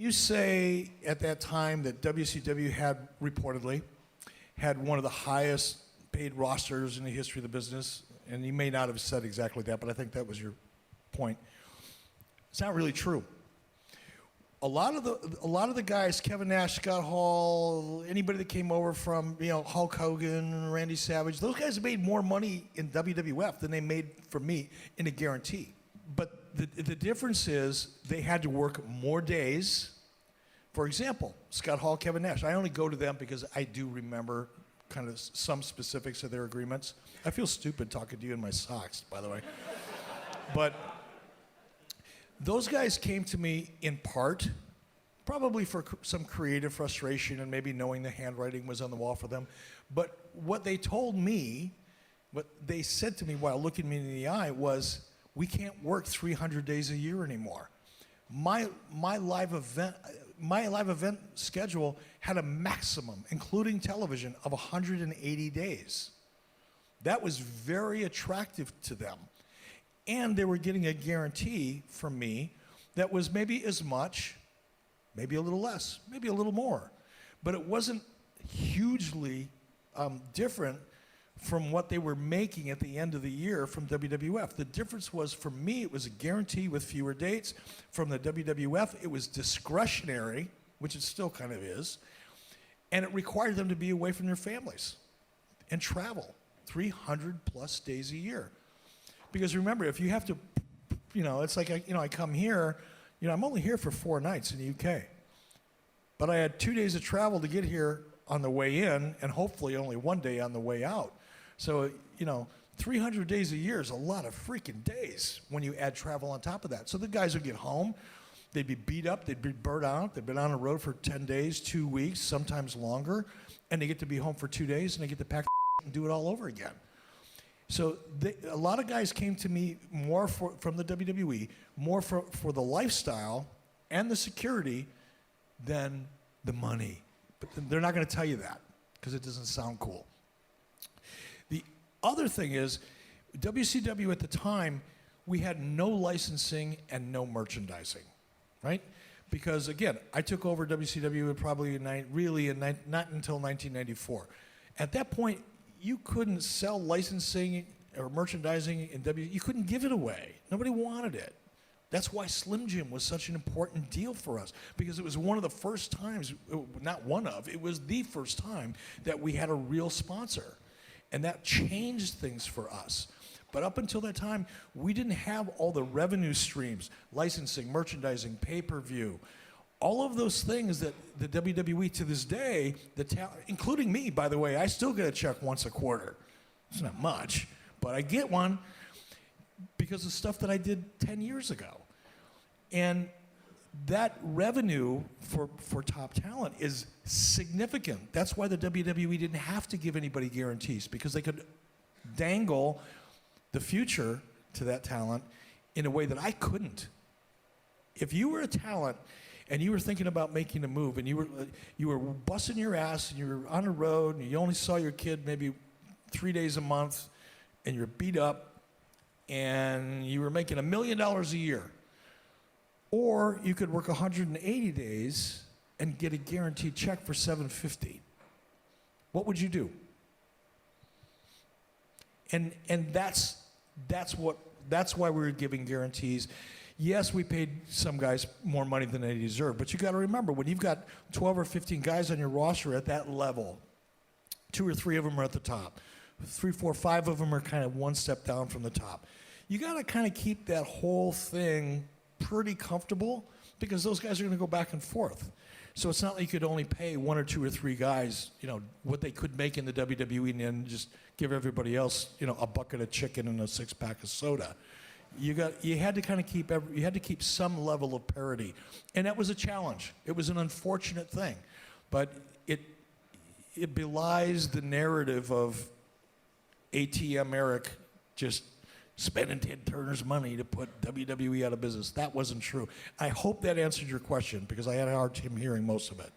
You say at that time that WCW had reportedly had one of the highest paid rosters in the history of the business, and you may not have said exactly that, but I think that was your point. It's not really true. A lot of the guys, Kevin Nash, Scott Hall, anybody that came over from, Hulk Hogan, Randy Savage, those guys made more money in WWF than they made for me in a guarantee. But the difference is they had to work more days. For example, Scott Hall, Kevin Nash. I only go to them because I do remember kind of some specifics of their agreements. I feel stupid talking to you in my socks, by the way. But those guys came to me in part, probably for some creative frustration and maybe knowing the handwriting was on the wall for them. But what they told me, what they said to me while looking me in the eye was, we can't work 300 days a year anymore. My live event schedule had a maximum, including television, of 180 days. That was very attractive to them. And they were getting a guarantee from me that was maybe as much, maybe a little less, maybe a little more. But it wasn't hugely different from what they were making at the end of the year from WWF. The difference was, for me, it was a guarantee with fewer dates. From the WWF, it was discretionary, which it still kind of is, and it required them to be away from their families and travel 300 plus days a year. Because remember, if you have to, it's like, I come here, I'm only here for 4 nights in the UK. But I had 2 days of travel to get here on the way in, and hopefully only 1 day on the way out. So, 300 days a year is a lot of freaking days when you add travel on top of that. So the guys would get home, they'd be beat up, they'd be burnt out, they'd been on the road for 10 days, 2 weeks, sometimes longer, and they get to be home for 2 days, and they get to pack and do it all over again. So a lot of guys came to me more from the WWE, more for the lifestyle and the security than the money. But they're not going to tell you that because it doesn't sound cool. The other thing is, WCW at the time, we had no licensing and no merchandising, right? Because again, I took over WCW probably not until 1994. At that point, you couldn't sell licensing or merchandising in you couldn't give it away. Nobody wanted it. That's why Slim Jim was such an important deal for us, because it was one of the first times, it was the first time that we had a real sponsor. And that changed things for us. But up until that time, we didn't have all the revenue streams, licensing, merchandising, pay-per-view, all of those things that the WWE to this day, including me, by the way, I still get a check once a quarter. It's not much, but I get one because of stuff that I did 10 years ago. And that revenue for top talent is significant. That's why the WWE didn't have to give anybody guarantees, because they could dangle the future to that talent in a way that I couldn't. If you were a talent and you were thinking about making a move, and you were busting your ass, and you were on the road, and you only saw your kid maybe 3 days a month, and you're beat up, and you were making $1 million a year, or you could work 180 days and get a guaranteed check for $750. What would you do? And that's why we were giving guarantees. Yes, we paid some guys more money than they deserve, but you got to remember, when you've got 12 or 15 guys on your roster at that level, 2 or 3 of them are at the top, 3, 4, 5 of them are kind of one step down from the top. You got to kind of keep that whole thing pretty comfortable, because those guys are going to go back and forth. So it's not like you could only pay 1 or 2 or 3 guys, what they could make in the WWE, and then just give everybody else, a bucket of chicken and a 6-pack of soda. You had to kind of keep some level of parity, and that was a challenge. It was an unfortunate thing, but it belies the narrative of ATM Eric just spending Ted Turner's money to put WWE out of business. That wasn't true. I hope that answered your question, because I had a hard time hearing most of it.